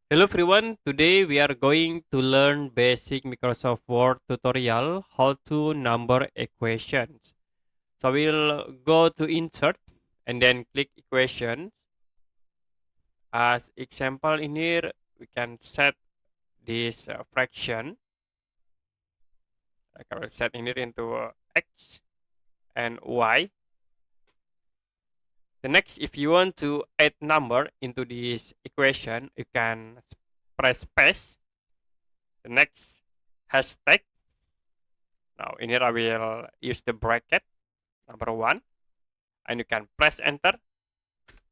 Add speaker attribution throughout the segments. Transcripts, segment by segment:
Speaker 1: Hello everyone, today we are going to learn basic Microsoft Word tutorial how to number equations. So we'll go to insert and then click equations. As example in here, we can set this fraction. Like I will set in here into x and y. The next, if you want to add number into this equation, you can press space. The next hashtag. Now in here I will use the bracket number 1 and you can press enter.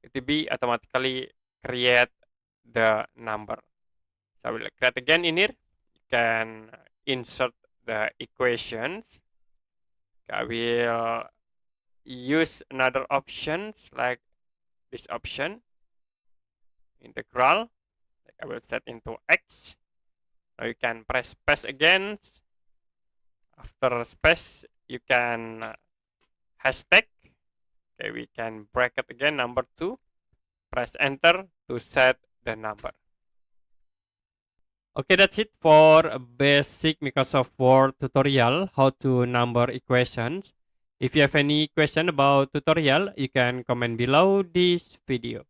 Speaker 1: It will be automatically create the number. So I will create again in here. You can insert the equations. I will use another options like this option integral. Like I will set into x. Now you can press space again. After space, you can hashtag. Okay, we can bracket again number 2. Press enter to set the number. Okay, that's it for a basic Microsoft Word tutorial how to number equations. If you have any question about tutorial, you can comment below this video.